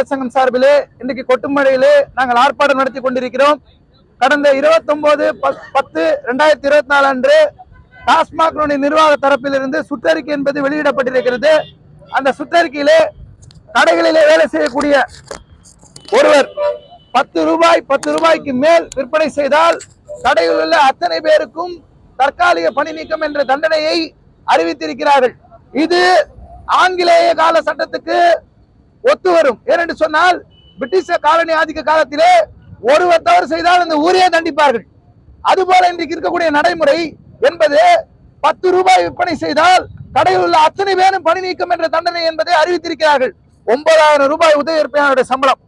விற்பனையாளர் சங்கம் சார்பிலே இன்றைக்கு கொட்டுமழையிலே நாங்கள் ஆர்ப்பாட்டம் நடத்தி கொண்டிருக்கிறோம். கடந்த 29/10/2024 அன்று டாஸ்மாக் நிர்வாக தரப்பிலிருந்து சுற்றறிக்கை என்பது வெளியிடப்பட்டிருக்கிறது. அந்த சுற்றறிக்கையிலே கடைகளிலே வேலை செய்யக்கூடிய ஒருவர் 10 ரூபாய்க்கு மேல் விற்பனை செய்தால் கடையில் உள்ள அத்தனை பேருக்கும் தற்காலிக பணி நீக்கம் என்ற தண்டனையை அறிவித்திருக்கிறார்கள். இது ஆங்கிலேய கால சட்டத்துக்கு ஒத்து வரும். ஏனென்று சொன்னால் பிரிட்டிஷ் காலனி ஆதிக்க காலத்திலே ஒருவர் தவறு செய்தால் அந்த ஊரே தண்டிப்பார்கள். அதுபோல இன்றைக்கு இருக்கக்கூடிய நடைமுறை என்பது 10 ரூபாய் விற்பனை செய்தால் கடையில் உள்ள அத்தனை பேரும் பணி நீக்கம் என்ற தண்டனை என்பதை அறிவித்திருக்கிறார்கள். 9,000 ரூபாய் உதவி விற்பனையாளருடைய சம்பளம்,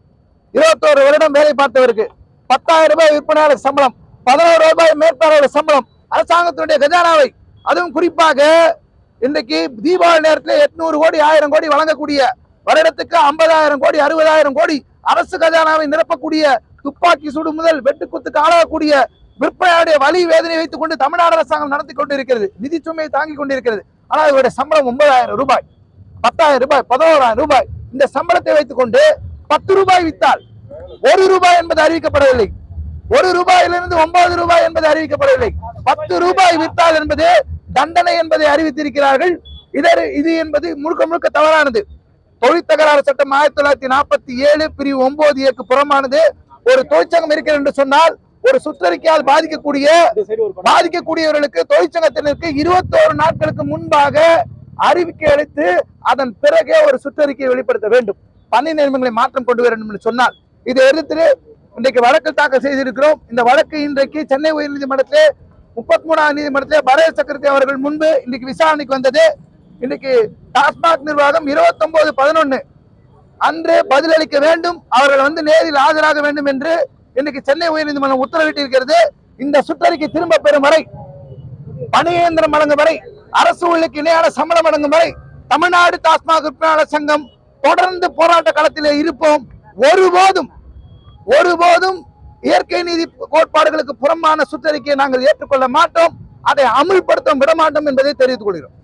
21 வருடம் வேலை பார்த்தவருக்கு 10,000 ரூபாய் விற்பனையாளர் சம்பளம், 11 ரூபாய் மேற்பாளர் சம்பளம், அரசாங்கத்தினுடைய கஜானாவை, அதுவும் குறிப்பாக இன்றைக்கு தீபாவளி நேரத்தில் 800 கோடி 1000 கோடி வழங்கக்கூடிய வருடத்துக்கு 50,000 கோடி 60,000 கோடி அரசு கஜானாவை நிரப்பக்கூடிய துப்பாக்கி சூடு முதல் வெட்டுக்குத்துக்கு ஆளாகக்கூடிய விற்பனையாளருடைய வலி வேதனை வைத்துக் கொண்டு தமிழ்நாடு அரசாங்கம் நடத்தி கொண்டிருக்கிறது. நிதி சுமையை தாங்கிக் கொண்டிருக்கிறது. ஆனால் இவருடைய சம்பளம் 9,000 ரூபாய், 10,000 ரூபாய், 11,000 ரூபாய். இந்த சம்பளத்தை வைத்துக் கொண்டு 10 ரூபாய் வித்தால் 1 ரூபாய் என்பது அறிவிக்கப்படவில்லை. 1 ரூபாயிலிருந்து 9 ரூபாய் என்பது அறிவிக்கப்படவில்லை. 10 ரூபாய் வித்தால் என்பது தண்டனை என்பதை அறிவித்திருக்கிறார்கள். இது என்பது முழுக்க முழுக்க தவறானது. தொழில் தகராறு சட்டம் 1947 பிரிவு 9A புறமானது. ஒரு தொழிற்சங்கம் இருக்கிறது என்று சொன்னால் ஒரு சுற்றறிக்கையால் பாதிக்கக்கூடியவர்களுக்கு தொழிற்சங்கத்தினருக்கு 21 நாட்களுக்கு முன்பாக அறிவிக்கை அளித்து அதன் பிறகே ஒரு சுற்றறிக்கையை வெளிப்படுத்த வேண்டும். பணி நியமனங்களை மாற்றம் கொண்டு வர வேண்டும் என்று சொன்னால் இதை எதிர்த்து இன்றைக்கு வழக்கு தாக்கல் செய்திருக்கிறோம். இந்த வழக்கு இன்றைக்கு சென்னை உயர்நீதிமன்றத்திலே 33ஆம் நீதிமன்றத்திலே பரத சக்கரவர்த்தி அவர்கள் முன்பு இன்றைக்கு விசாரணைக்கு வந்தது. இன்றைக்கு டாஸ்மாக் நிர்வாகம் 29/11 அன்று பதிலளிக்க வேண்டும், அவர்கள் நேரில் ஆஜராக வேண்டும் என்று இன்னைக்கு சென்னை உயர்நீதிமன்றம் உத்தரவிட்டிருக்கிறது. இந்த சுற்றறிக்கை திரும்ப பெறும் வரை, பணி இயந்திரம் வழங்கும் வரை, அரசு ஊழியருக்கு இணையான சம்பளம் வழங்கும் வரை தமிழ்நாடு டாஸ்மாக் விற்பனையாளர் சங்கம் தொடர்ந்து போராட்ட களத்திலே இருப்போம். ஒருபோதும் இயற்கை நீதி கோட்பாடுகளுக்கு புறம்பான சுற்றறிக்கையை நாங்கள் ஏற்றுக்கொள்ள மாட்டோம். அதை அமுல்படுத்த விட மாட்டோம் என்பதை தெரிவித்துக் கொள்கிறோம்.